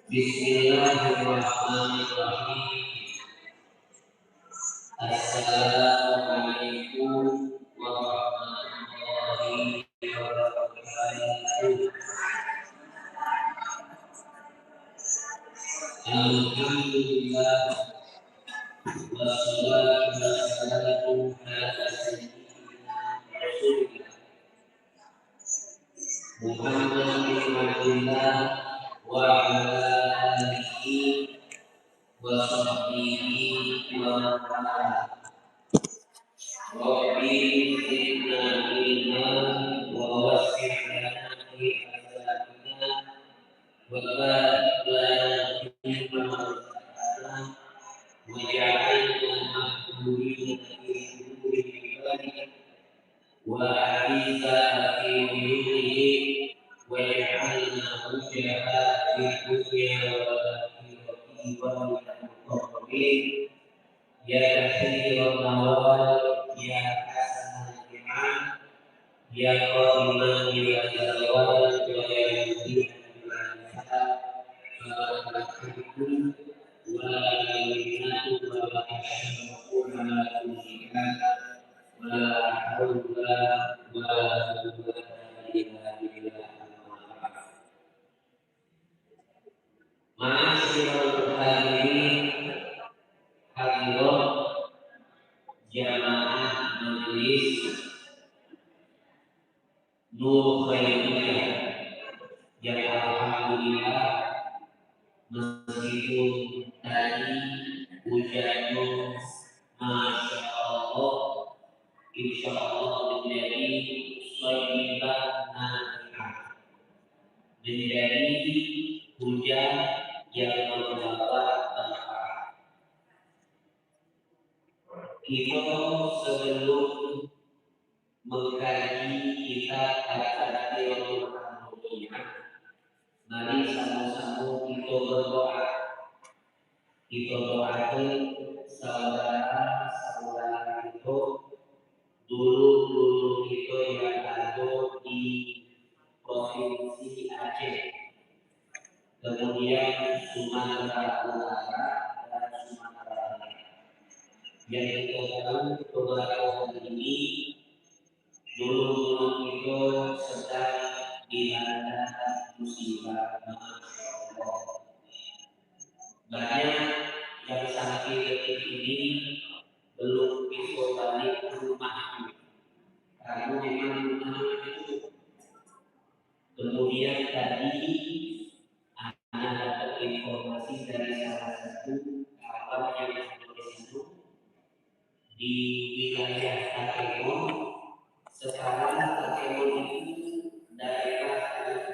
Bismillahirrahmanirrahim. Assalamualaikum warahmatullahi wabarakatuh. Alhamdulillah wassalatu wassalamu ala sayyidina Rasulillah Muhammad bin Abdullah wa ala alihi wa sahbihi wa man wala. Rabbi zidna ilman wa wasi' lana fi azatina wa barik lana fi ma razaqtana waj'alna mahmudin fi qulubi ibadik wa a'iza fi uyunihi waj'alna hujjaha fi dunya wal akhirati wa minal muqarrabin ya katsiran nawal ya hasanal iman ya qadiman ya zawal ya yudin bil hisab wa barakatuh wa barakatuh wa barakatuh wa la haula wa la quwwata illa billah. Ma'asyiral hadirin hadirat jamaah majelis Nur Khairiyah yang alhamdulillah meskipun tadi hujannya masya Allah, insya Allah menjadi shayyiban nafi'ah, menjadi hujan yang membawa manfaat. Kita sebelum mengkaji kitab At-Tadhkiratul Ruhiyah, mari sama-sama kita berdoa. Kita doakan saudara-saudara kita, dulu kita yang ada di Provinsi Aceh, kemudian Sumatera Utara dan Sumatera Barat. Yang kita tahu beberapa hari ini dulu kita sedang dilanda musibah. Banyak yang sampai detik ini belum bisa balik ke rumah karena memang rumah itu. Kemudian tadi Anda dapat informasi dari salah satu kawan yang ada di situ di wilayah Takemon. Sekarang Takemon itu daerah yang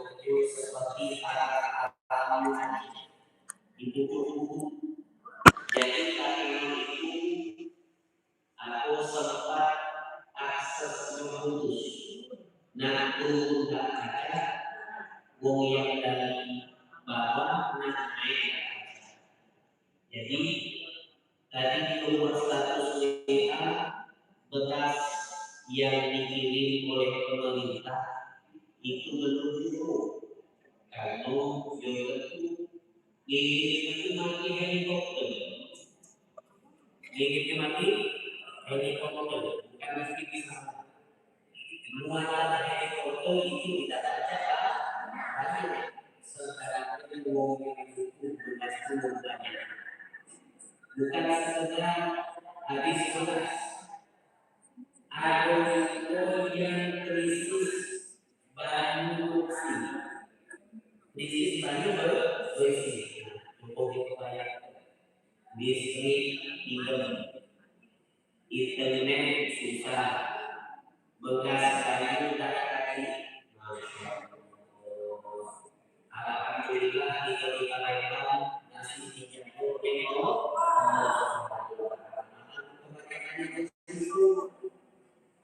kecil seperti Al-Haji itu cukup. Jadi Takemon itu Tadi di nomor status WA bekas yang dikirim oleh pemerintah itu belum cukup. Kalau itu mati helikopter, mati helikopter, bukan mesti bisa. Muatan helikopter itu tidak baca banyak. Sekarang itu itu banyak. Bukan sekedar habis beras. Ada juga yang krisis bahan produksi. Krisis bahan produksi. Untuk bayar listrik internet susah, bekas kayu tak lagi. Alhamdulillah di Palembang masih dijaga tengok.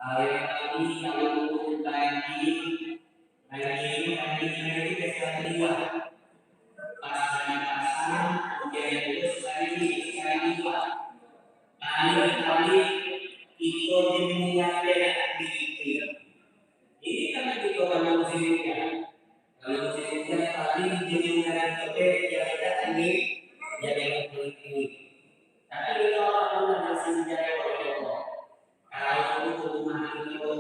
Yang tadi kalau tadi ini sekali dua, pas pasang kemudian itu sekali dua, kali itu dimulai di ini kan juga kalau musimnya. Kalau musimnya tadi dimulai yang kita ini yang ini. Tapi kalau orang masih menjadi orang kalau itu rumah itu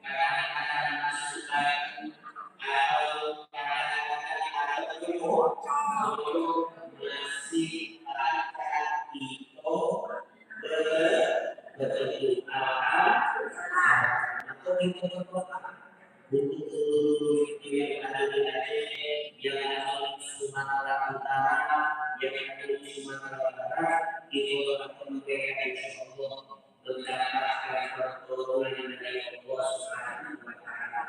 kadang-kadang masukan atau kadang-kadang ada itu masih ada itu betul atau itu butuh yang ada di Aceh, yang ada di Sumatera Utara, yang ada di Sumatera Barat, itu akan mereka insya Allah mendapatkan pertolongan dari Allah Subhanahu wa Ta'ala.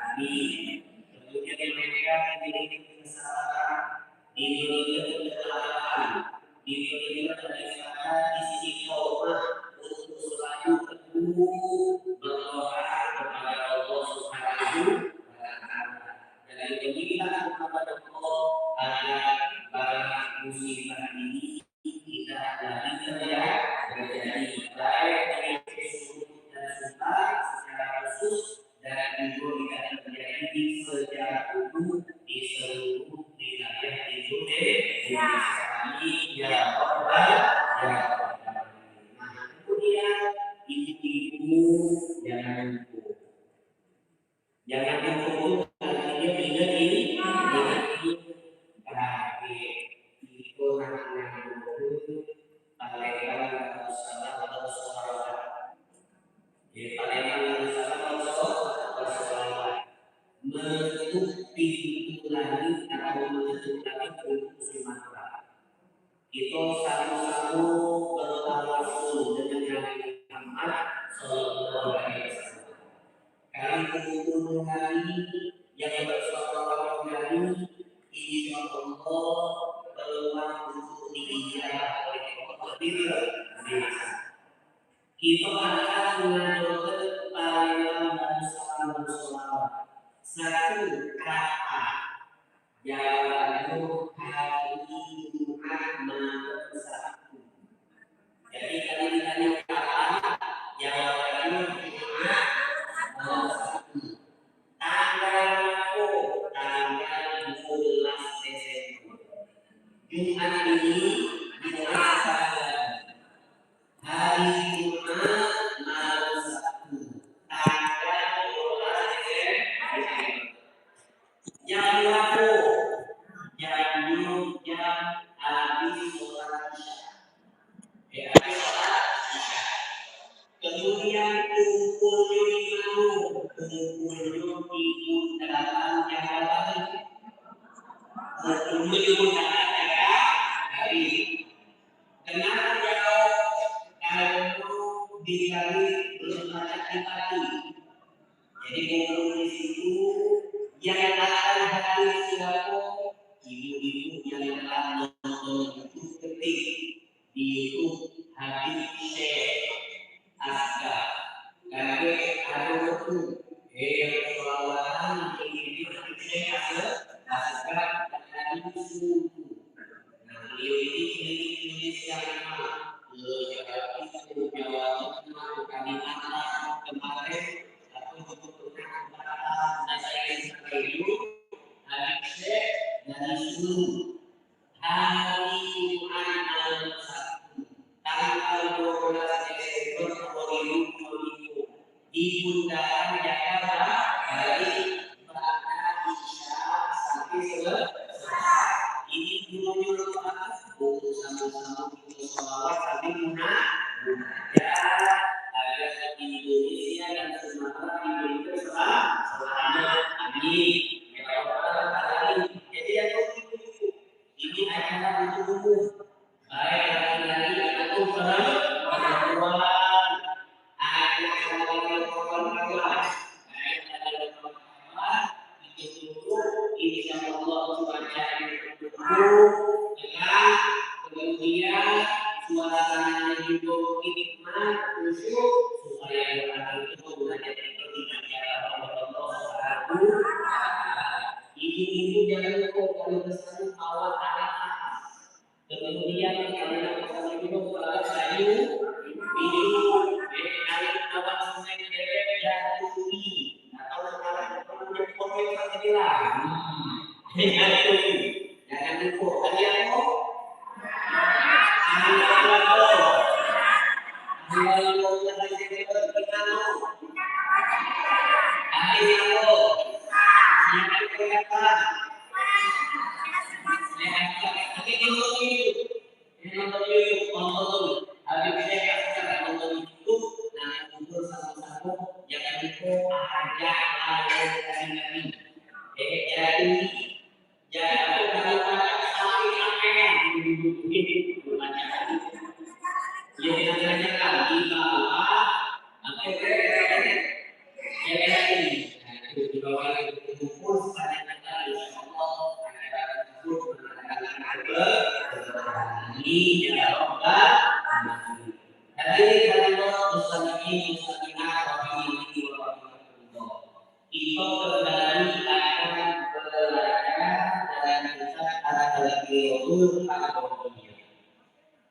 Kemudian mereka memiliki kesabaran, dimiliki ketegaran, dimiliki keniscayaan istiqomah untuk selalu teguh berdoa kepada Allah Subhanahu wa Ta'ala. Dan berminta kepada Allah agar barang musibah ini tidak lagi terjadi baik dari kesulitan dan susah secara khusus dan juga tidak terjadi secara umum di seluruh wilayah Indonesia. Amin ya rabbal alamin. Nah, kemudian ibu-ibu jangan lupa artinya ingat ini terakhir itu namanya Palembang Darussalam atau Sholawat. Di Palembang Darussalam atau Sholawat menutup pintu langit atau menutup langit untuk Sumatera. Itu sama-sama bertawasul dengan Nabi Muhammad Sallallahu Alaihi Wasallam. Kami mengumpulkan kami yang bersolawat kami, insya Allah peluang untuk diijabah oleh Allah diri. Kita akan mengajukan Palembang Darussalam bersolawat. Satu kata jawabannya hari Jumat malam Sabtu. Jadi kalau ditanya kapan jawabannya Jumat malam Sabtu. Tanggal 12 Desember. Jumat ini dilaksanakan hari Jumat malam Sabtu. Tanggal 12 Desember. Jam berapa? Jam habis sholat Isya. Kemudian kumpulnya di mana? Kumpulnya di undangan jabatan. Kumpulnya di undangan hari. Kenapa jauh? Kalau dikali belum ada dipati. Jadi kumpul di situ yang akan hadir siapa? Ibu-ibu yang akan nonton itu ketik di YouTube Habib Syekh Aska. Karena ada waktu yang selawatan ini Habib Syekh Aska dan itu. Nah, beliau ini Indonesia lama. di bundaran Jakarta dari Praga Isya sampai selesai. Ini dulu untuk sama-sama kita sholawat sambil munajat agar di Indonesia dan Sumatera diberikan selamat. Amin. Ya Allah. Jadi ini acara untuk umum. Baik laki-laki ataupun perempuan. Ada perempuan. Insya Allah cuaca cerah, kemudian suasananya juga nikmat, khusyuk, supaya orang itu belajar itu tidak Allah. Ibu-ibu jangan lupa kalau bersama awal anak. Kemudian karena bersama ibu kalau sayu, minum air awal sungai dedek jatuhi atau kalau kemudian kopi sendirilah. Jangan lupa kalian mau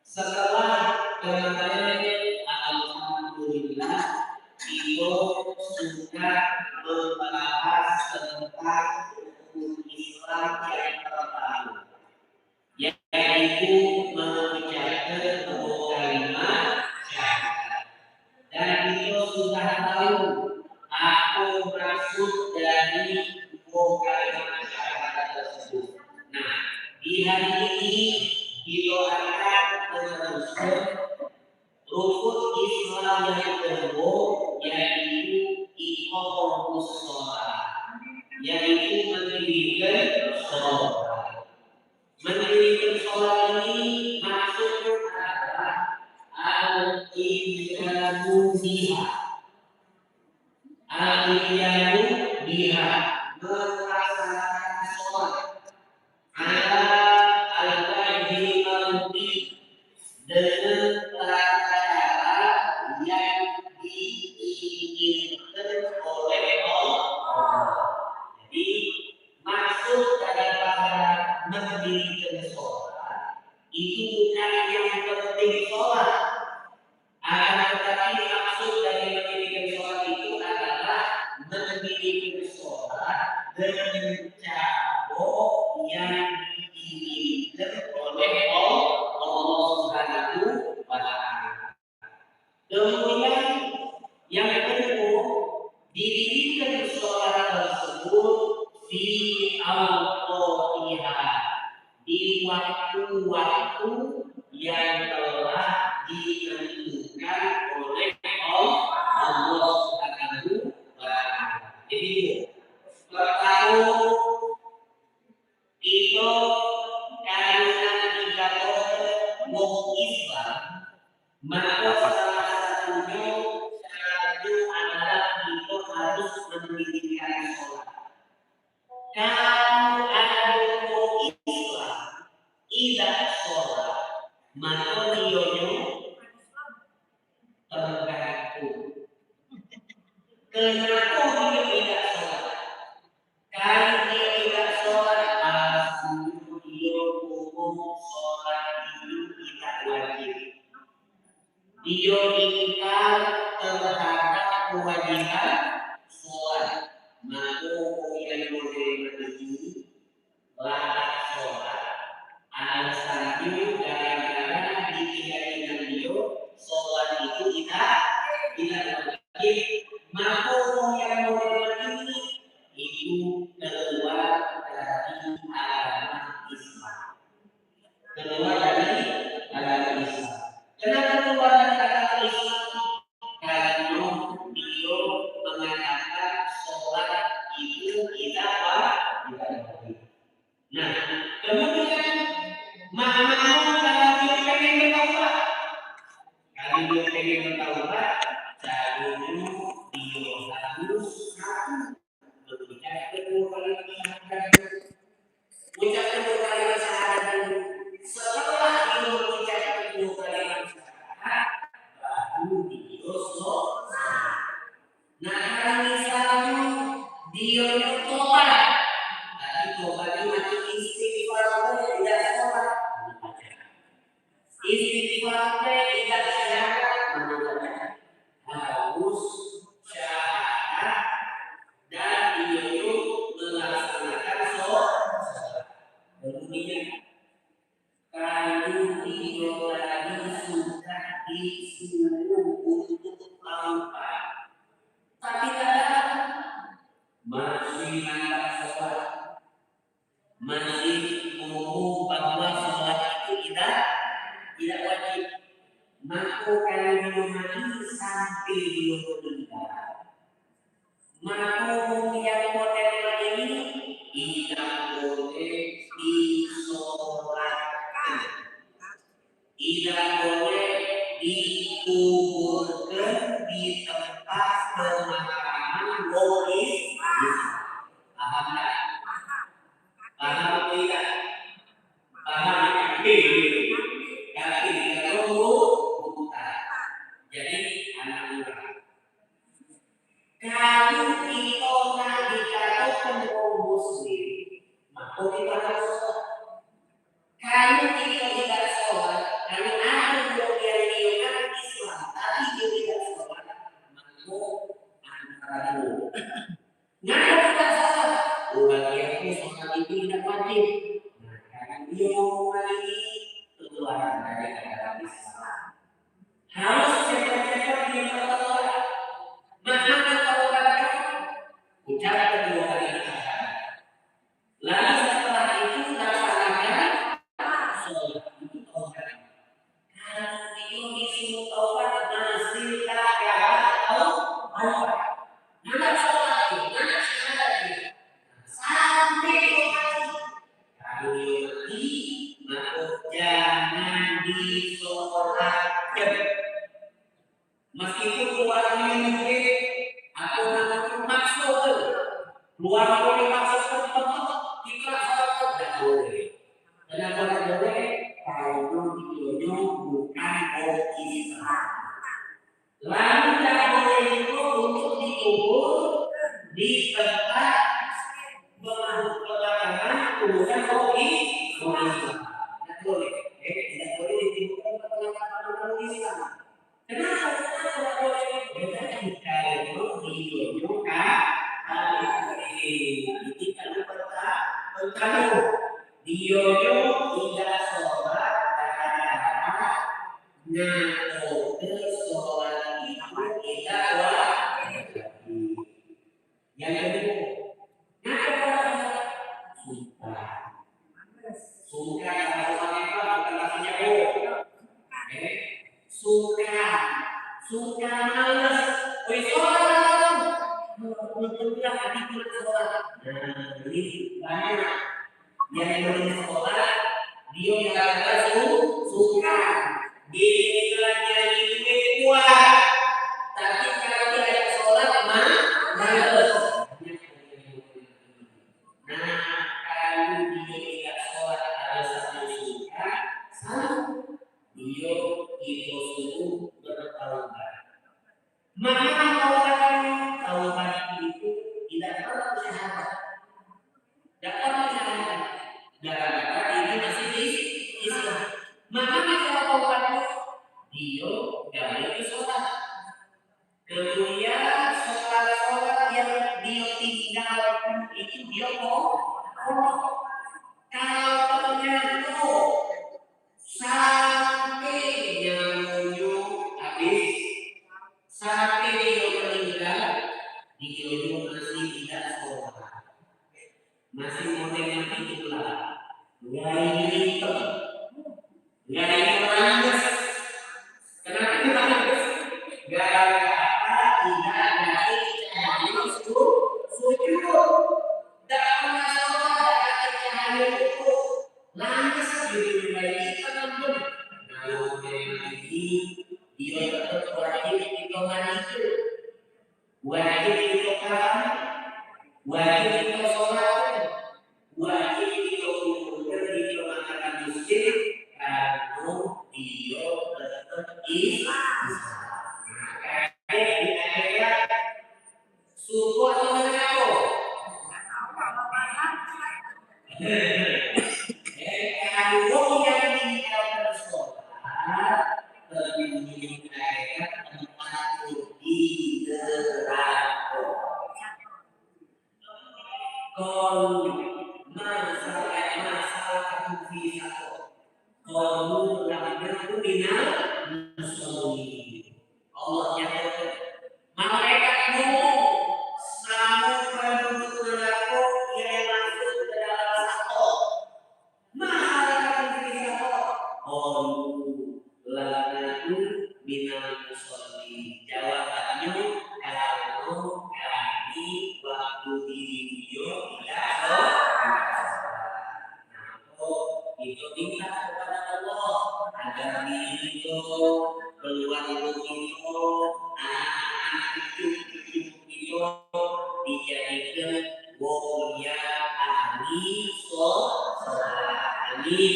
setelah kemarin alhamdulillah itu sudah membahas tentang hukum Islam yang pertama, yaitu mengucapkan kedua kalimat syahadat. Dan itu sudah tahu apa maksud dari dua kalimat syahadat tersebut. Nah, di hari ini kita akan meneruskan rukun Islam yang kedua, yaitu iqamatus shalah, yaitu mendirikan sholat. Mendirikan sholat ini maksudnya adalah al-iqamu biha, al-iqamu biha, melaksanakan sholat ala al-wajhi al-wajhi dengan cara yang diinginkan oleh Allah. Jadi maksud daripada mendirikan sholat itu bukan yang penting sholat, akan tetapi maksud dari mendirikan sholat itu adalah mendirikan sholat dengan cara yang diinginkan oleh Allah Subhanahu wa Ta'ala. Kemudian yang kedua, didirikan sholat tersebut di al-qadhiyah, di waktu-waktu yang telah ditentukan oleh Allah Subhanahu wa Ta'ala. Jadi pertama itu karena dikatakan wong Islam, maka salah satunya syaratnya adalah itu harus mendirikan sholat. Kalau ada wong Islam tidak sholat, maka dionya terganggu. Kenapa dia tidak sholat? Kalau dia tidak sholat, asal dia hukum sholat itu tidak wajib. Dia ingkar terhadap kewajiban sholat. Maka yang modern ini larang sholat. Alasannya gara-gara ditinggalkan dia sholat itu tidak wajib. kata Islam kalau dia mengatakan sholat itu tidak wajib. Nah, kemudian maknanya kalau dia pengen bertaubat, dahulu dia harus mengucapkan kedua kalimat syahadat. Ucapkan kedua kalimat syahadat dulu. Setelah dia mengucapkan kedua kalimat syahadat, baru dia sholat. Nah, kalau misalnya dia bertobat, tapi tobatnya masih istighfar tidak sholat, istighfar tidak syahadat, harus syahadat dan dia itu melaksanakan sholat. Kemudian kalau dia tadi sudah disuruh untuk taubat, tapi tidak masih ada sholat, masih ngomong bahwa sholat itu tidak wajib, maka kalau dia mati sampai dia meninggal, maka yang model ini tidak boleh disolatkan, tidak boleh dikuburkan di tempat pemakaman Islam. Paham tak? Paham tidak? Paham tapi kalau bukan. Jadi anak muda, kalau kita nak dikatakan kaum muslim, maka kita harus sholat. Kalau kita tidak sholat, kalau ada yang dilakukan Islam tapi dia tidak sholat, maka antara dua. Kenapa tidak sholat? Bagi aku sholat itu tidak wajib. Nah, karena dia mau ini keluar dari agama Islam. Harus cepat-cepat dia bertobat. Maka bertobatkan, ucapkan kedua kalimat syahadat. Lalu setelah itu laksanakan sholat itu taubat. Kalau itu disuruh taubat masih tak taubat. Mana sholat itu? Mana syahadat itu? Sampai dia mati. Kalau dia mati, maka jangan disolatkan. Meskipun keluarnya mungkin aku nak maksud keluar boleh maksud tetap kita sholat tidak boleh. Kenapa tidak boleh? Kalau itu bukan orang Islam. Lalu tidak boleh itu untuk dikubur di tempat pemakaman bukan orang Islam. Tidak boleh. Tidak boleh dikuburkan di tempat orang Islam. Kenapa tidak boleh? Kalau diyujukan ini kalau pertama diyuju tidak sholat karena ngatur sholat itu tidak wajib. Yang kedua, suka suka malas, sholat untunglah hati kita sholat. Ini banyak yang belum sholat, dia nggak suka, dia nyanyi kuat, tapi kalau dia ada sholat malas. Nah, kalau dia tidak sholat ada satu suka, dia itu suruh bertaubat. Maka taubat itu tidak perlu syahadat. Tidak perlu syahadat. Gara-gara ini masih di Islam. Maka kalau taubat dia dari sholat. Kemudian sholat yang dia tinggalkan itu dia kalau ternyata sampai nyamunya habis, sampai dia meninggal, dia masih tidak sholat, masih modelnya itulah, gaya hitam, gaya malas. Kenapa kita suku atau mengaku. Kalau yang ditinggalkan sholat lebih baik tempat di neraka. Kalau masalah visa, kalau lamanya final musuhi Allah nyatakan malaikat ngomong namun penduduk neraka yang masuk ke dalam satu masalah visa kalau lamanya final musuhi jawabannya kalau kami waktu di video tidak itu minta kepada Allah agar diri itu keluar itu anak-anak cucu itu dijadikan wong yang ahli sholat. Jadi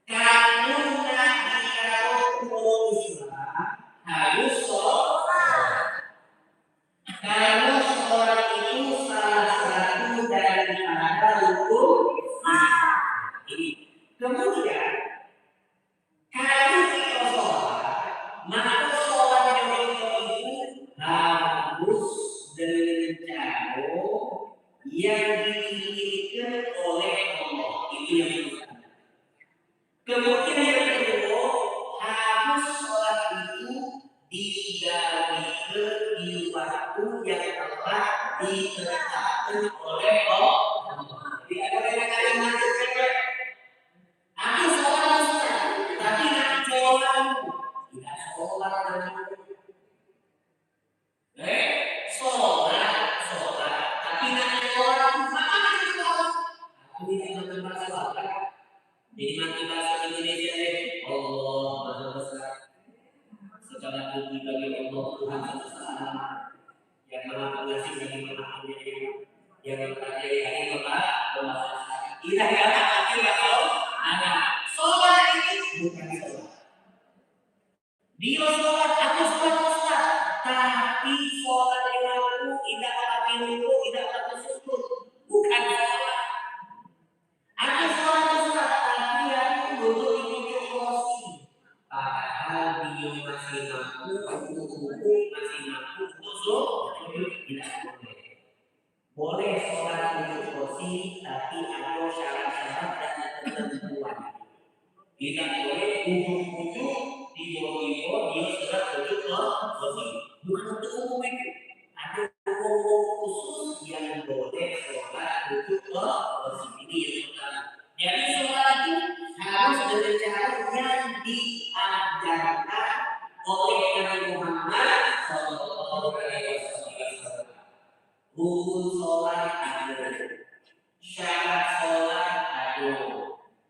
kalau nanti kalau harus sholat. Kalau sholat itu salah satu daripada rukun ini. Kemudian kalau kita sholat, maka sholat yang itu harus dengan cara yang diinginkan oleh Allah. Itu yang pertama. Kemudian yang kedua, harus sholat itu digawe di waktu yang telah ditetapkan oleh Allah. Tidak boleh kalimat cewek. Aku sholat tapi nak sholat tidak sholat. Sholat tapi nak sholat mana sholat? Aku tidak mengenal sholat. Jadi mati bahasa Indonesia Allah Maha Besar. Secara puji bagi Allah Tuhan Semesta yang Maha Pengasih bagi Maha Penyayang yang mempercayai Bapak bahwa tidak ada lagi bakal anak sholat itu bukan sholat. Dia sholat, aku sholat, tapi sholat yang aku tidak pakai ruku, tidak pakai sujud, bukan sholat. Aku sholat, tapi aku duduk di pojok kursi. Padahal dia masih mampu masih mampu untuk tidak boleh. Boleh sholat duduk kursi, tapi ada syarat-syarat dan ketentuan. Tidak boleh ujung-ujung tiba-tiba dia sholat duduk kursi. Bukan untuk umum itu. Ada umum khusus yang boleh sholat duduk kursi. Ini yang pertama. Jadi sholat itu harus dengan cara yang diajarkan oleh Nabi Muhammad Sallallahu Alaihi Wasallam. Rukun sholat ada, syarat sholat ada,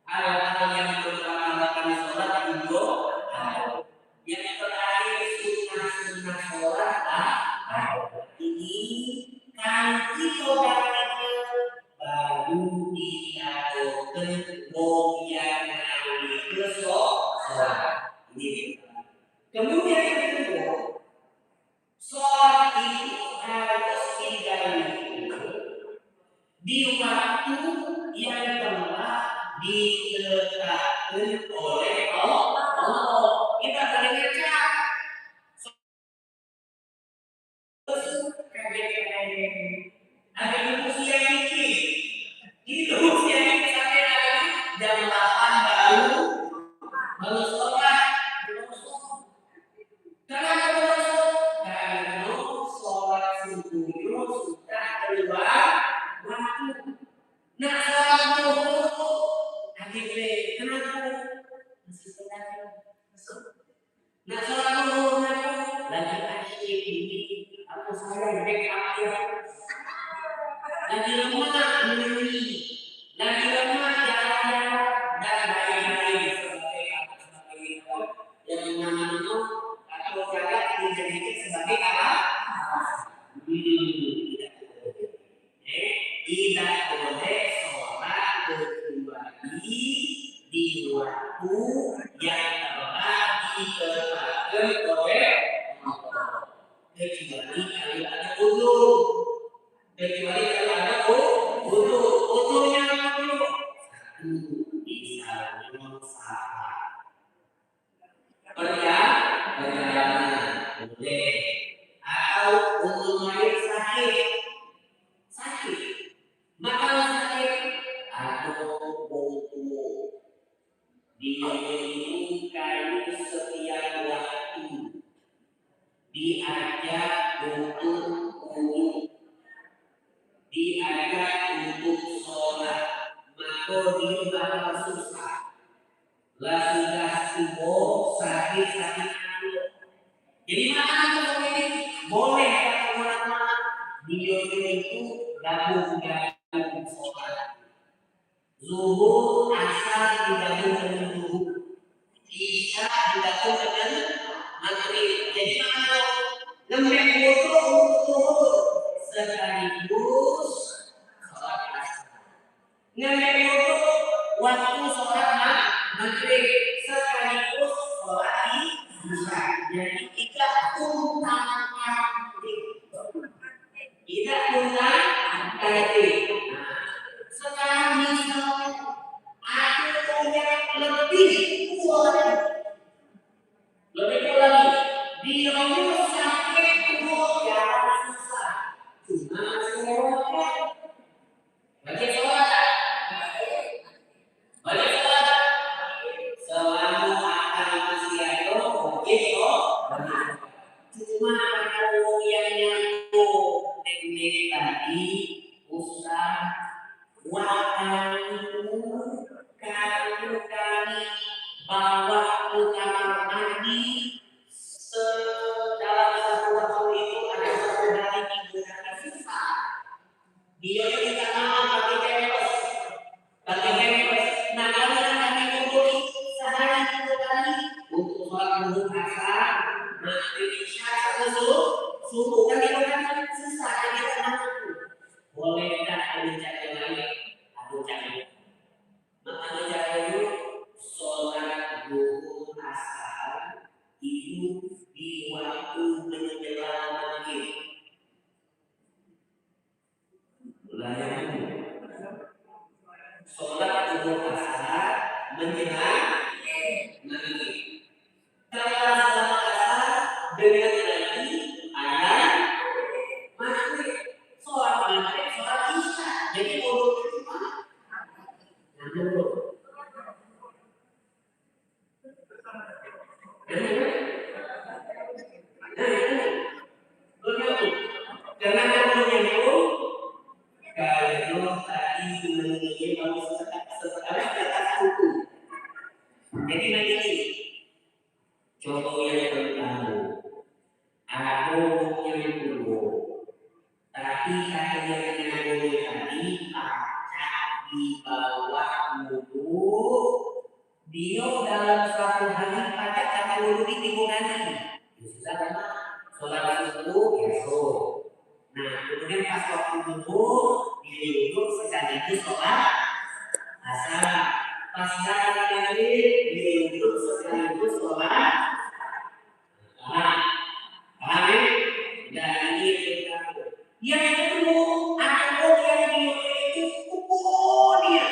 hal-hal yang berkaitan sholat juga ada. Yang terakhir sunnah sholat ada. Ini kalau kita baru diaturkan wong yang ahli sholat. Ini. Kemudian yang kedua, sholat itu harus digawe di waktu yang telah ditetapkan oleh Allah. Kita boleh ngecek. Ada usia ini. Itu usia ini sampai jam 8 baru sholat. Kenapa karena sholat subuhnya sudah keluar waktu. Nah sholat subuh akhirnya kenapa masih sholat? Nah sholat subuh lagi asyik ini aku sayang lagi lemah menyanyi, lagi lemah jalan-jalan dan lain-lain sebagai yang namanya atau jalan dijadikan sebagai alat. Tidak boleh sholat kecuali di waktu waktu yang telah ditetapkan oleh Allah. Kecuali kalau ada udur, kecuali kalau ada udur, udurnya apa dulu? Satu, misalnya salah perjalanan boleh, atau udur lain sakit, maka sakit atau bungkuk dia itu kayu setiap waktu diajak untuk wudhu, diajak untuk sholat, maka dia bakal susah. Lah sudah subuh sakit aku. Jadi makanan seperti ini boleh kalau orang-orang dia itu gabung sholat. Zuhur asar digabung dengan zuhur, isya digabung dengan maghrib. Jadi kalau lembek wudu untuk zuhur sekaligus sholat asar. Lembek wudu waktu sholat maghrib sekaligus sholat isya. Jadi tidak untang tidak untang kali. Sekarang misalnya aku punya lebih kuat lagi, dia sakit perut jalan susah, cuma sholat, balik sholat, selalu akan masih ada wajib sholat. Cuma kalau yang nyambung teknik tadi usah waktu kalau kami bawa ke kamar mandi dalam satu waktu itu ada satu hari digunakan sisa. Dia kita pakai kempes. Nah kalau kami kumpul sehari 2 kali untuk sholat wudu asar, maghrib isya subuh kan itu kan sisa kita mampu. Boleh tak ada cara lain? Ada cara. Maka cara itu sholat zuhur asar itu di waktu menjelang maghrib. Layaknya sholat zuhur asar menjelang maghrib. Kalau sholat asar dengan nanti ada maghrib, sholat maghrib, sholat isya. Jadi bodoh itu mana? Karena kalau menyambung kalau tadi mengenai baru sesekali kata hukum. Jadi begini, contoh yang pertama, aku yang dulu, tapi kata yang dulu tadi acak di bawah wudhu, dia dalam suatu hari pada kata wudhu di timbunan. Sudah lama sholat subuh ya Nah kemudian pas waktu wudhu dia duduk sekaligus sholat asar. Pas sholat maghrib dia duduk sekaligus sholat. Paham ya? Dan ini yang kedua ada yang dia itu kemudian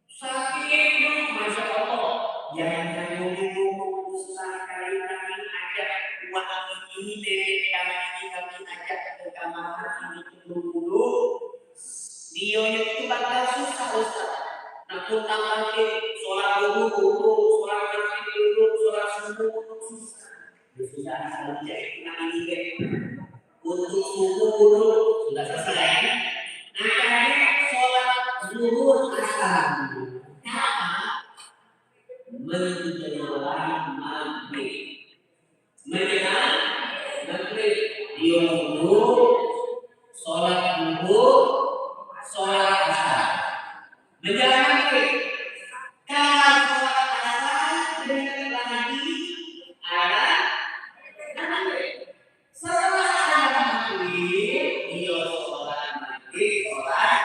sakit masya Allah yang dulu susah kali kami ajak uang ini dari kami ajak ke kamar ini dulu dia itu bakal susah Ustaz. Nah tentang lagi sholat dulu sholat maghrib dulu sholat subuh susah. Sudah saja ini untuk subuh dulu sudah selesai. Nah karena sholat zuhur asar menjelang maghrib dia dulu sholat zuhur sholat asar menjelang maghrib. Kalau sholat asar dengan lagi ada setelah ada maghrib dia sholat maghrib sholat.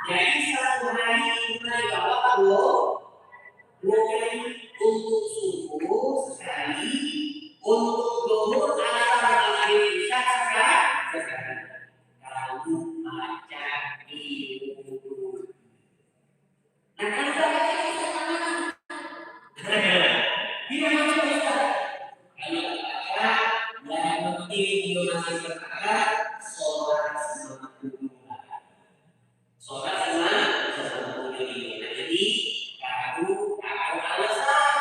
Jadi satu hari kita bawa Bukan untuk subuh sekali, untuk zuhur asar maghrib isya sekali. Kamu baca di wudhu. Nah kalau baca di sana, dia macam Ustaz. Kalau baca, yang penting dia masih berkata sholat semampunya. Sholat semampunya. Nah jadi kamu kalau alasan,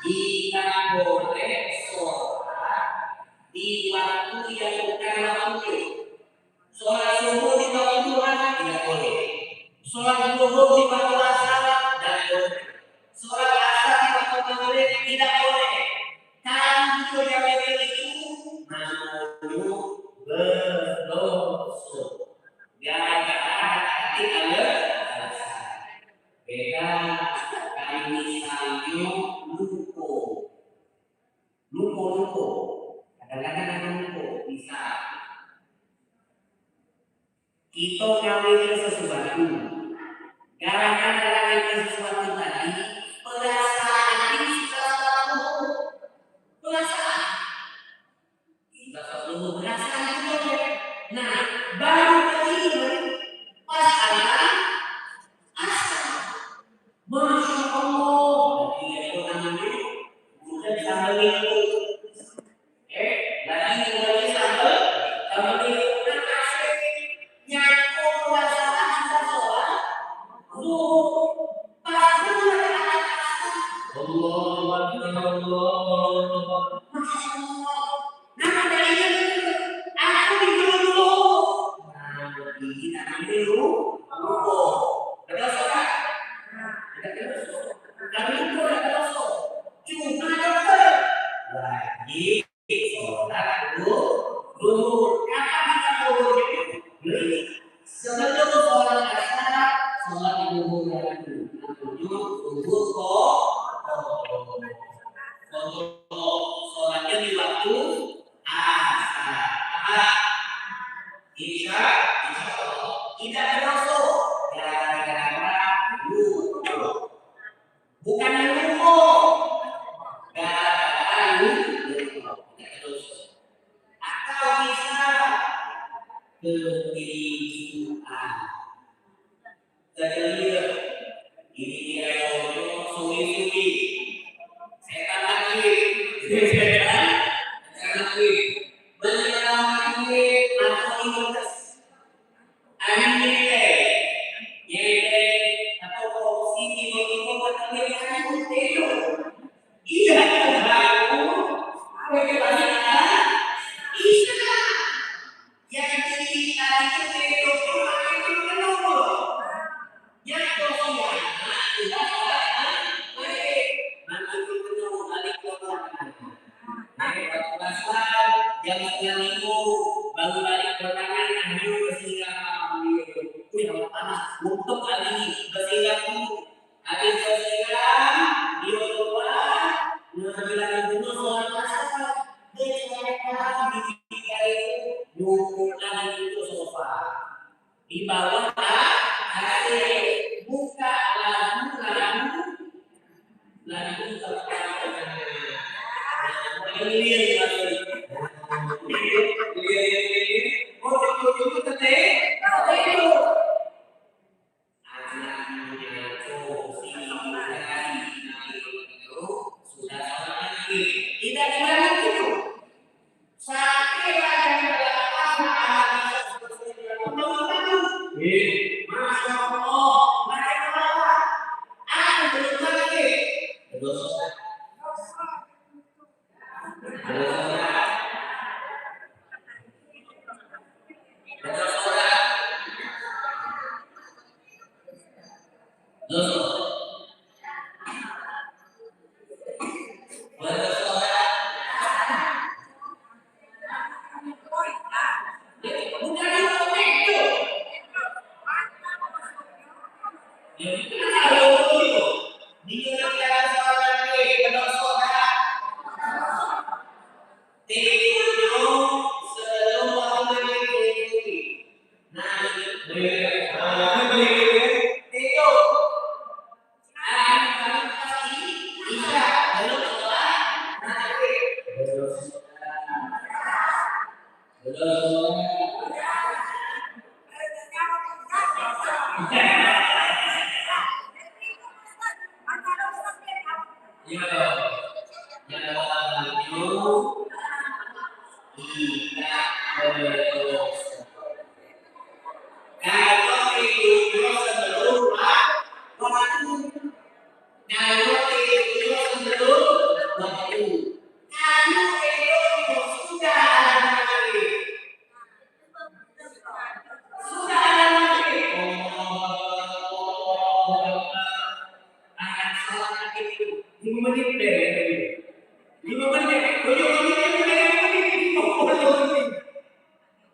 jika boleh sholat di waktu yang bukan waktu. Sholat subuh di waktu duha tidak boleh. Sholat zuhur di waktu asar tidak boleh. Sholat asar di waktu maghrib tidak boleh. Kalau yang itu namanya berdosa. Gara-gara hati alasan. Beda kami misalnya lupa. Kadang-kadang lupa bisa. Kita ngawin sesuatu. Gara-gara ngawin sesuatu tadi, perasaan ini sudah selalu perasaan. Kita selalu perasaan itu. Nah, baru ketiga pas ada asal. Masya Allah. Jadi itu namanya bukan sambal itu. Lagi kembali sambal itu kan asik. Nyangkut perasaan kita sholat. Pasti ada Allah Allah. Masya Allah. Nah ada ini aku dulu. Nah ini namanya dulu. Ada sholat. Kami itu ada sholat. Cuma dokter. Lagi sholat dulu. Kapan kita boleh? Sebelum sholat asar, sholat dulu lagi. Tunggu kok. Sholatnya di waktu asar. Insya Allah tidak termasuk gara-gara lupa. Bukan lupa. Gara-gara lupa. Atau bisa ketiduran. Saya lihat ini dia suwi-suwi. Setan lagi. Menyelam lagi atau ibadah. Anjing yele atau sini begitu berkeliaran itu. Iya baru bagaimana? Iya. Yang kita itu kenapa? Yang kosongnya sudah baik. Nanti kita balik ke belakang. Jam 9 baru balik ke tangan ayo bersiram panas untuk hari ini bersiram habis bersiram dia keluar bilang dulu soal masalah dia ceritakan di tiga itu bukan itu sofa di bawah AC buka lagu ini tidak dimana itu sampai ada Masya Allah mereka ada lagi Yo, jalanmu tidak berdosa. Kalau hidupnya sebelum waktu, kalau hidupnya sebelum waktu, kalau hidupnya sudah ada nanti, sudah ada nanti. Akan salah itu 5 menit deh. 5 menit, 7 menit, 10 menit.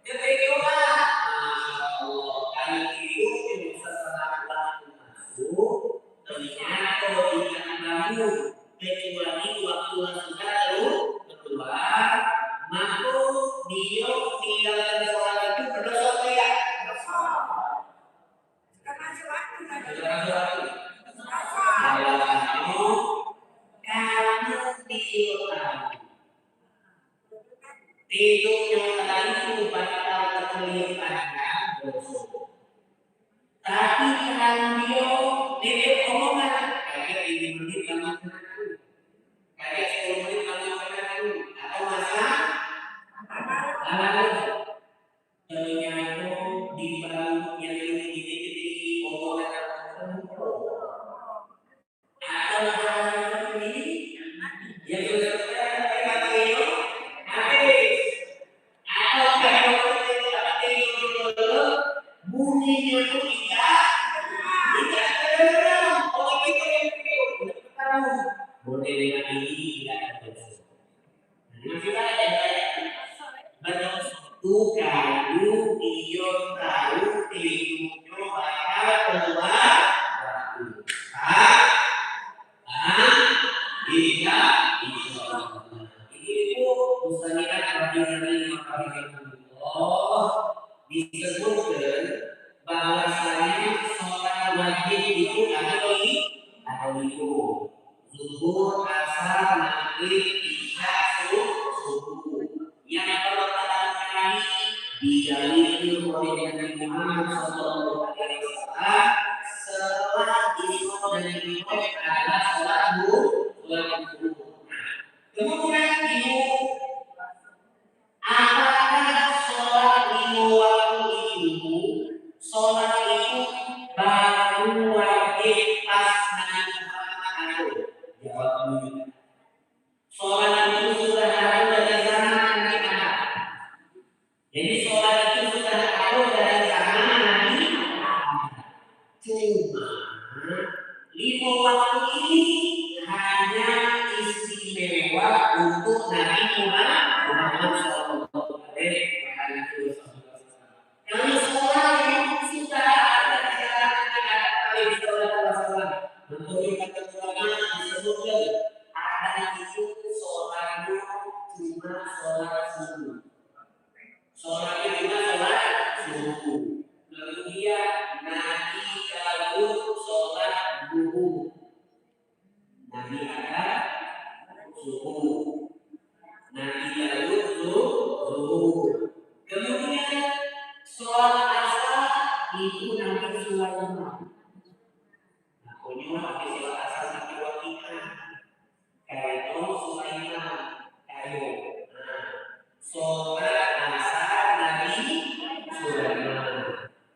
Ketika Masya Allah, kali itu setelah waktu masuk, ternyata tidak bangun kecuali waktu sudah keluar, maka dia tinggalkan sholat itu berdosa tidak? Kamu tidur tidurnya itu bakal terlihatkan dosa. Tapi kalau dia tidak omongan, kayak ini menit kamu kayak 10 menit kamu atau masa ternyata di balik yang ini omongan atau hal ini yang sudah bunyinya itu tidak kedengaran. Kalau kita yang tahu boleh dengan ini tidak terjadi. Kita tuh kalau dia tahu hidupnya bakal keluar tidak itu misalnya hari-hari Allah disebutkan bahwasanya sholat wajib itu ada 5, zuhur, asar, maghrib, isya, subuh. Yang pertama kali didalilkan oleh Nabi Muhammad SAW setelah Isra dan Mi'raj adalah sholat zuhur. Kemudian ibu, apakah sholat 5 waktu itu, sholat itu baru wajib pas Nabi Muhammad ada? Jawab. Sholat itu sudah ada dari zaman Nabi Muhammad. Jadi sholat itu sudah ada dari zaman Nabi Muhammad. Cuma 5 waktu ini hanya istimewa untuk Nabi Muhammad SAW. Kalau sholat yang sudah ada di zaman Nabi SAW, menurut kata ulama disebutkan ada itu sholatnya cuma sholat subuh. Sholatnya cuma sholat subuh. Kemudian Nabi Daud sholat zuhur. Nabi Adam subuh. Nabi Daud zuhur. Kemudian sholat asar itu Nabi Sulaiman. Pokoknya Nabi sholat asar Nabi Waqiah. Kayak Sulaiman. Kayak sholat asar Nabi Sulaiman.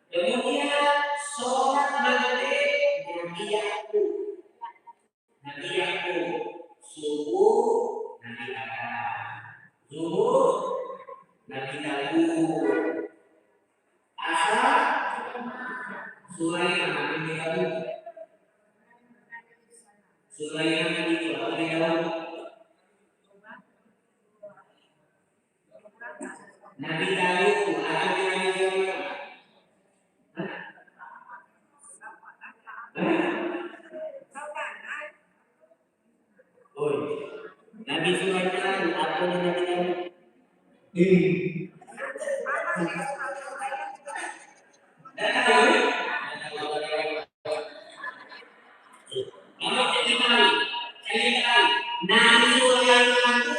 Kemudian sholat maghrib Nabi Yakub. Nabi Yakub subuh Nabi Adam, zuhur Nabi Daud, asar Sulaiman Nabi Daud, Sulaiman Nabi Daud, Nabi Daud atau Nabi Sulaiman. Nabi Sulaiman atau Nabi Daud? Nabi Sulaiman itu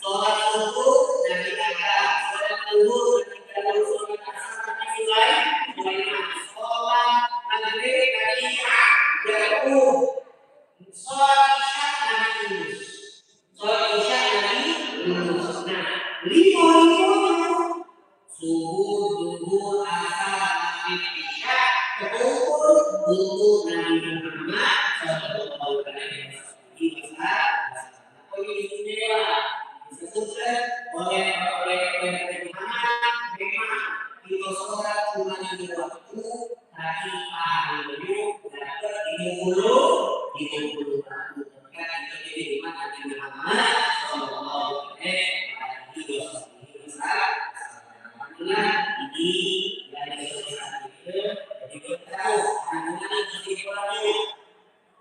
sholat lima-limanya subuh, duhur, asar, maghrib, isya kekumpul untuk Nabi Muhammad sallallahu alaihi wasallam. Ini istimewa disebutkan oleh Nabi Muhammad memang kita sholat cuma di waktu tadi pagi dapat 30 waktu. Maka kita jadi iman Nabi Muhammad sallallahu alaihi wasallam. Itulah ini yang disebutkan itu. Jadi kita tahu bagaimana istiqomahnya.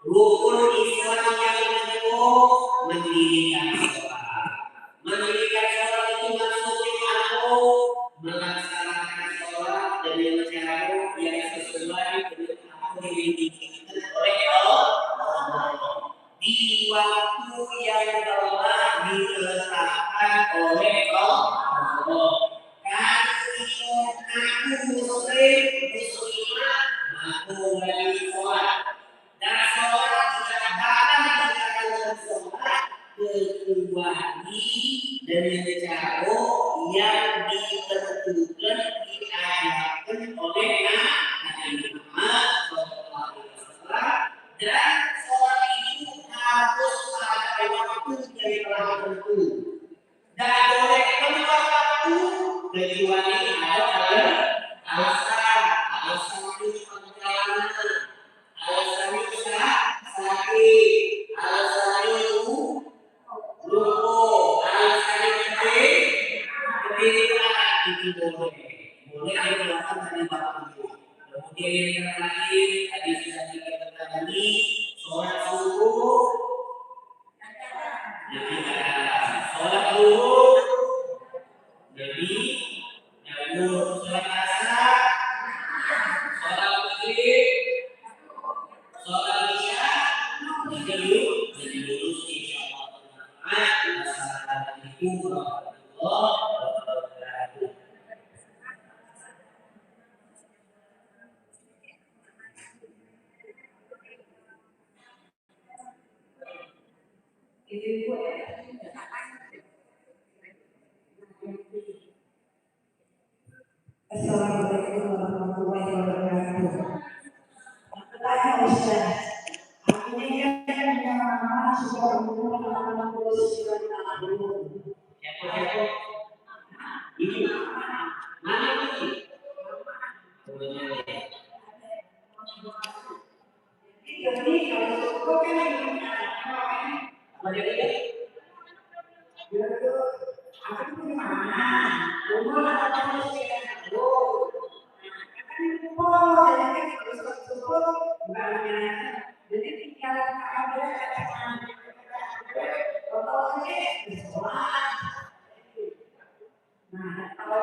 Rukun Islam yang kedua mendirikan sholat. Mendirikan sholat itu maksudnya apa? Melaksanakan sholat dengan cara yang sesuai dengan apa yang diinginkan oleh Allah di waktu yang telah ditetapkan oleh Allah. Aku muslim, muslimah, aku wajib sholat. Dan sholat tidak dapat dikatakan sholat kecuali dengan cara yang ditentukan diajarkan oleh Nabi Muhammad SAW. Dan sholat itu harus pada waktu yang telah tentu. Dan boleh keluar waktu kecuali ada alasan perjalanan, alasan sakit, alasan lumpuh, alasan ketiduran itu boleh dikeluarkan dari waktu. Kemudian yang terakhir tadi sudah dikatakan tadi sholat subuh, sholat zuhur, jadi sholat asar, sholat maghrib, sholat isya, jadi lurus insyaallah. Assalamualaikum warahmatullahi wabarakatuh. Assalamualaikum warahmatullahi wabarakatuh. Tanya Ustaz, aku ini kan nama sudah umur 89 tahun. Siapa? Ini mana ini? Jadi kalau aku kan Apa jadi? aku punya mana? Umur 89 tahun. Jadi tinggal ada nah kalau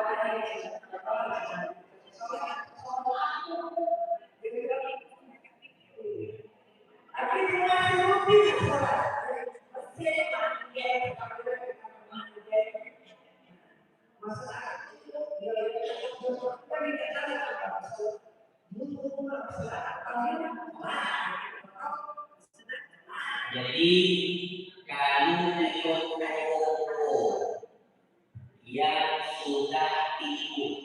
Jadi kalau yang sudah pikun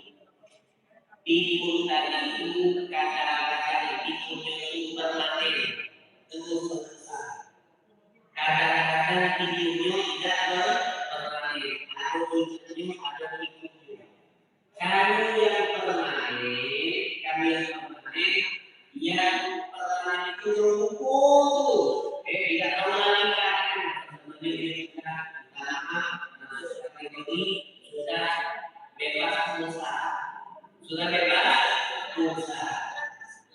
tadi itu kadang-kadang pikunnya itu bermateri terus besar. Kadang-kadang pikunnya tidak bermateri, ada pikunnya, ada pikunnya. Kalau yang permanen, yang permanen itu rumput, tidak tahu lagi kan, menjadi lama masuk kategori sudah bebas pulsa, sudah bebas pulsa.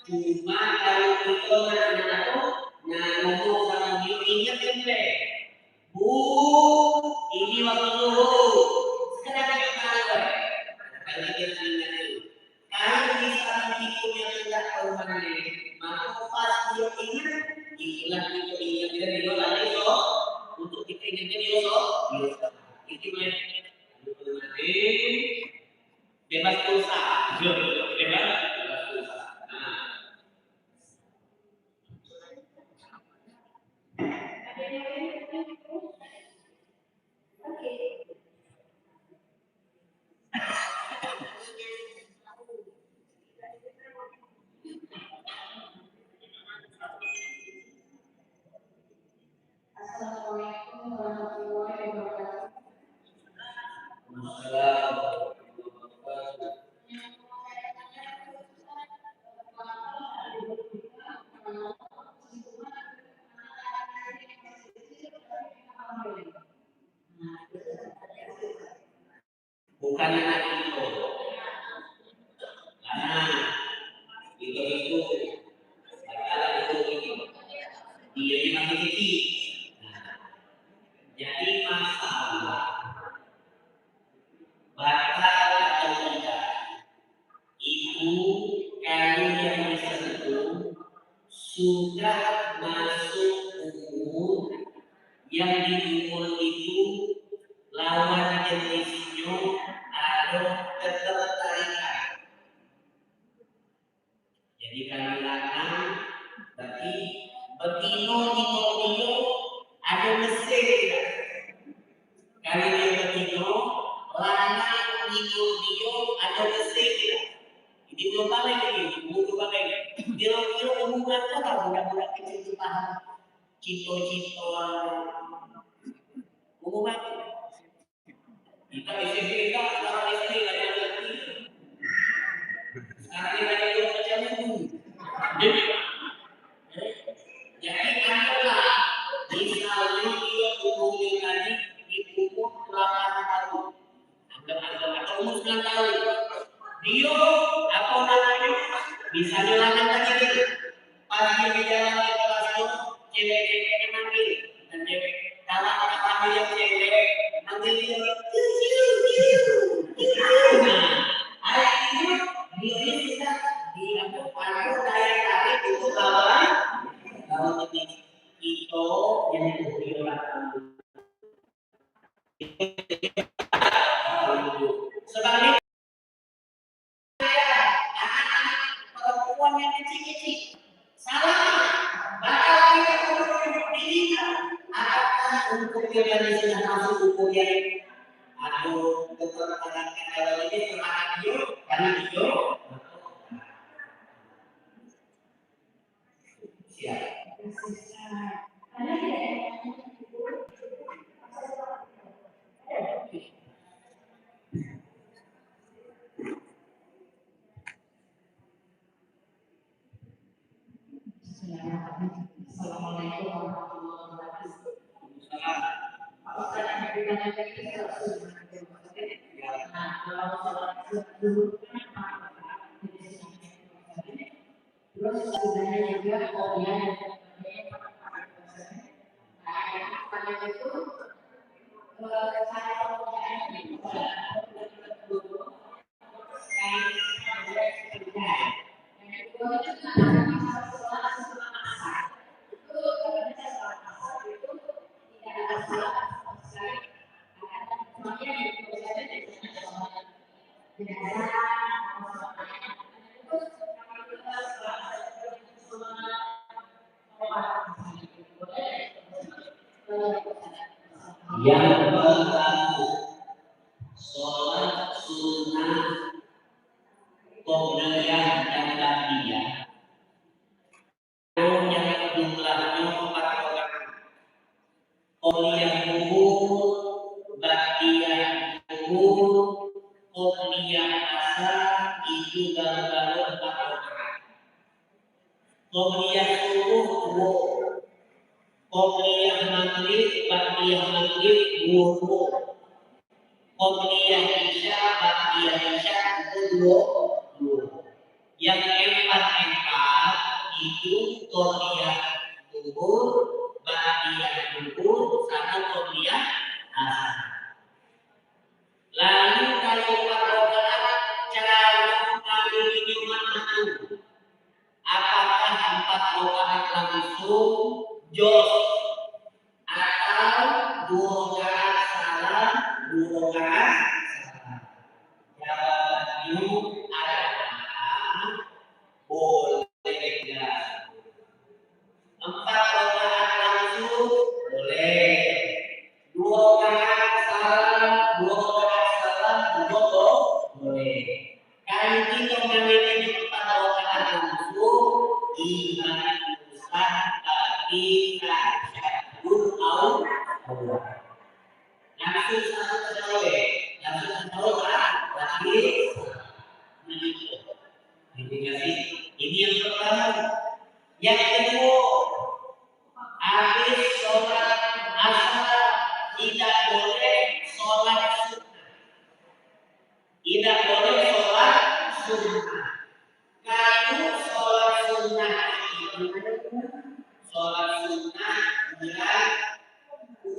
Cuma kalau itu ngomong sama dia ingat Bu, ini waktu dulu, sekarang kita tahu. Kalau misalnya pikirnya tidak permanen, maka pas dia ingat, hilang itu ingat dia di luar itu untuk kita ingatnya di luar. Itu bebas pulsa, bebas pulsa. bukan anak itu. Nah, itu adalah itu. Dia masih kecil. Nah, jadi masalah batal atau tidak itu kalau yang tersebut sudah masuk umur yang di umur itu lawan jenisnya ada ketertarikan. Jadi kalau lanang berarti betino dia ada mesin tidak? Kalau dia betino lanang dia ada mesin tidak? Ini belum balik lagi, belum balik. Kira-kira hubungan apa budak-budak kecil itu paham? Cinta-cintaan hubungan. Kita SMP kita sekarang SD lagi. Sekarang ini lagi macam itu. Jadi anggaplah misalnya dia umurnya tadi di umur 8 tahun. Anggap atau umur 9 tahun. Dia apa namanya? Misalnya lanang tadi itu. Pas dia berjalan di kelas itu, cewek-ceweknya manggil. Dan cewek, kalau anak kami yang cewek, manggil dia. Nah, ayat itu dia sudah dianggap daya tarik untuk lawan jenis itu yang dilakukan. Sebaliknya anak-anak perempuan yang kecil-kecil salah bakal dia untuk dirinya apakah untuk dia sudah masuk hukum yang atau ketertarikan kalau ini semangat dia karena dia siap. Assalamualaikum warahmatullahi wabarakatuh. Pak Ustaz yang berikan nah, kalau sholat dulu kan terus sebenarnya juga kopiah dan nah, itu cara yang pertama sholat sunnah qobliyah dan ba'diyah yang jumlahnya 4 rakaat. Qobliyah zuhur, ba'diyah zuhur, qobliyah asar itu dalam 4 rakaat. Qobliyah subuh qobliyah maghrib, ba'diyah maghrib, wudu. Qobliyah isya, ba'diyah isya, wudu. Yang 4 itu qobliyah zuhur, ba'diyah zuhur, sama qobliyah asar. Lalu kalau 4 rakaat calon kali minuman madu. Apakah 4 rakaat langsung jos atau 2 rakaat salam, 2 rakaat salam? Jawabannya adalah boleh ya. 4 rakaat langsung boleh. 2 rakaat salam, 2 rakaat salam juga boleh. Kalau kita memiliki 4 rakaat langsung iman usah tapi syahud au langsung satu boleh. Langsung tahu lagi ini yang pertama. Yang kedua, habis sholat asar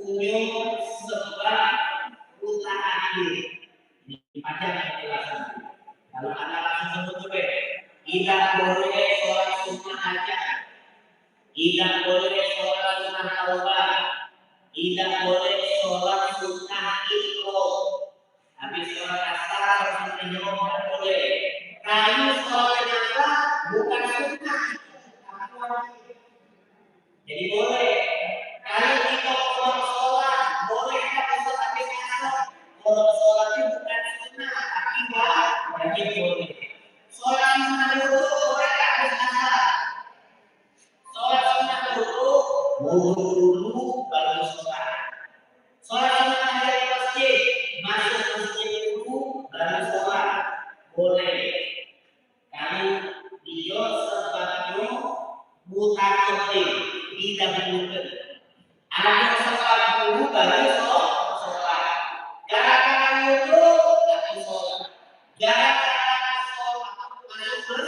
kunjung sebuah usaha ini panjang penjelasan. Kalau anda langsung sebut juga, tidak boleh sholat sunnah aja, tidak boleh sholat sunnah taubah, tidak boleh sholat sunnah itu. Habis sholat asar, sholat sunnah tidak boleh. Kayu sholat jenazah bukan sunnah, jadi boleh. Kalau kita sholat, boleh kita sholat habis asar. Kalau sholat itu bukan sunnah, tapi wajib boleh. Sholat sunnah dulu boleh habis asar. Sholat sunnah dulu, wudu dulu baru sholat. Sholat sunnah dari masjid, masuk masjid dulu baru sholat, boleh. Kalau dia sebabnya mutakotim, tidak mungkin. Ada sholat dulu baru sholat. Gara-gara itu tapi sholat. Gara-gara sholat masuk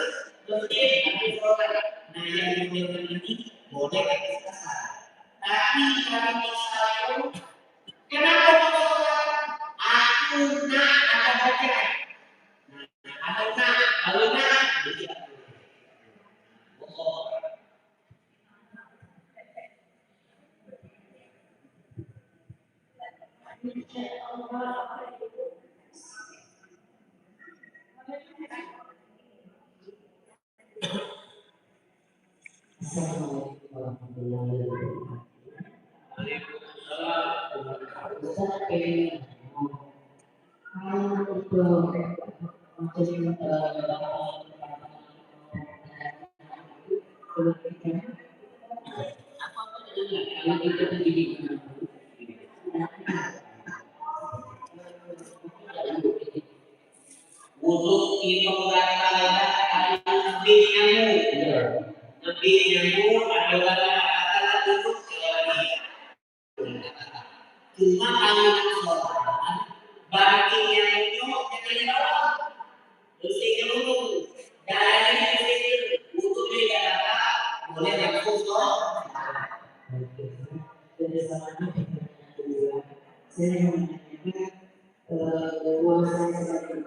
masjid tapi sholat. Nah yang demikian ini boleh habis asar. Tapi kalau misalnya kenapa mau sholat? Aku nak ada hajat. Ada nak, kalau nak tidak boleh. Assalamualaikum warahmatullahi wabarakatuh. Ustaz pengen kalau untuk Untuk itu berkata-kata lebih nyamuk adalah kata-kata duduk lagi. Cuma kalau sholat bagi yang nyamuk jangan bawah bersihkan dulu. Jalan ini untuk dikata boleh langsung sholat. saya menanyakan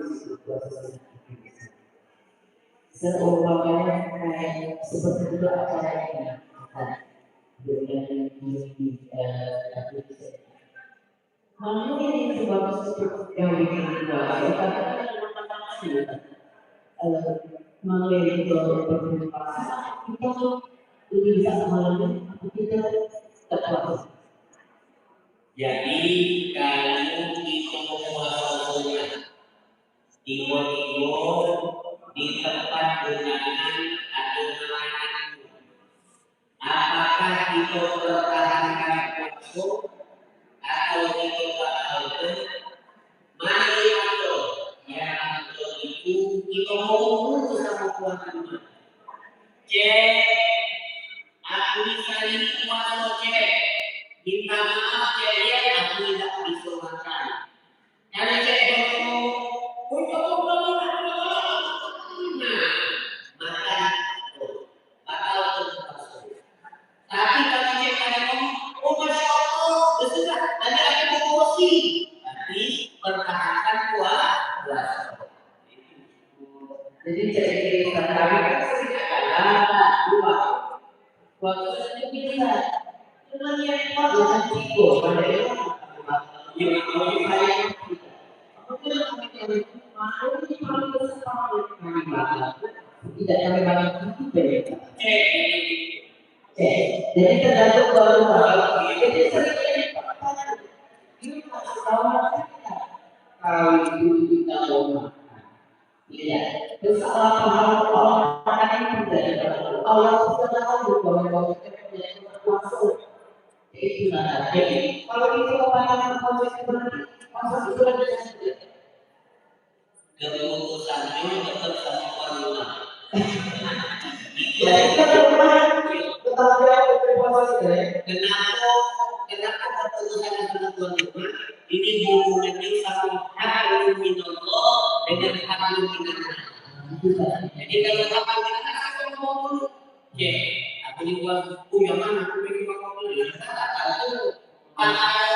puasa seumpamanya kayak seperti itu acaranya dengan mana yang sebab yang bikin puasa karena mengenai berpuasa kita lebih bisa mengalami kita terpuasa. Jadi kalau kita puasa timur di tempat gunakan atau melakukan apakah kita pertahankan puasa atau kita batalkan? Mari atau yang atau itu kita mau sama Tuhan. Cek, aku misalnya puasa cek, minta maaf cek ya aku tidak bisa makan. Karena cek tapi kalau cek ada ngomong, oh masya Allah, sudah ada lagi promosi, tapi pertahankan puasa. Jadi jadi tertarik adalah dua puasa itu bisa cuma yang puasa itu pada yang tidak kami banyak itu beda. Jadi tergantung kalau jadi sering kalau itu kita mau iya terus orang yang tidak Allah sudah tahu bahwa kita masuk itu nada jadi kalau itu orang masuk itu Keputusannya tetap sama wanita. jadi Kenapa keputusan sama wanita? Ini hubungannya sama hak minallah dengan hak minallah. Jadi kalau hak minallah aku mau dulu, aku dibuat yang mana aku pengen mau dulu. Kalau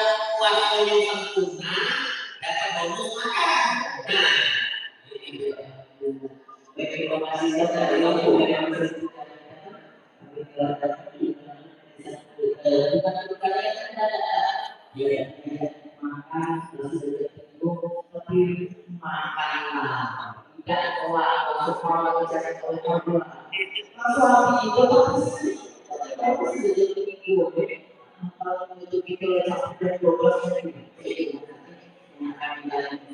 makan terus itu tapi makan tidak sekolah atau sekolah bisa sekolah kalau itu harus jadi itu kalau untuk itu sampai 12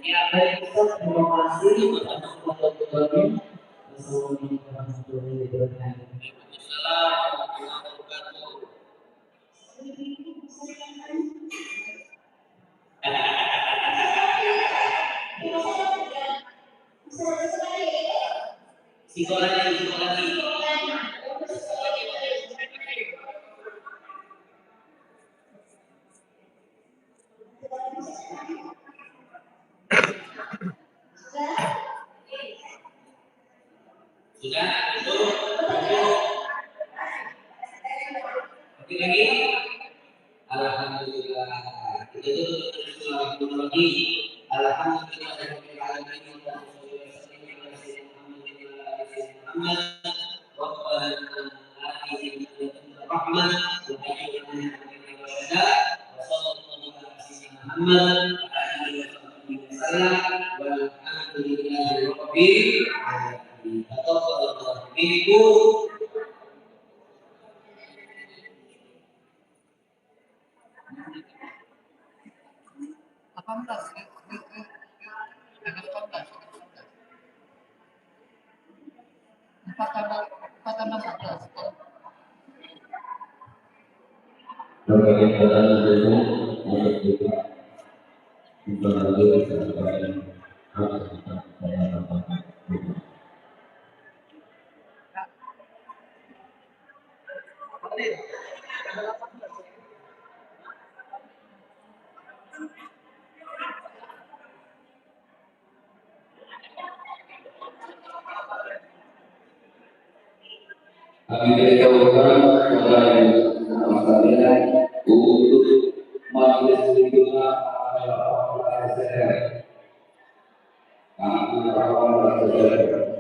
ya baik itu terima kasih untuk psikologi. Sudah itu oke lagi. Alhamdulillah kita itu psikologi. Alhamdulillah kami berdoakan kepada masyarakat untuk majelis lingkungan kami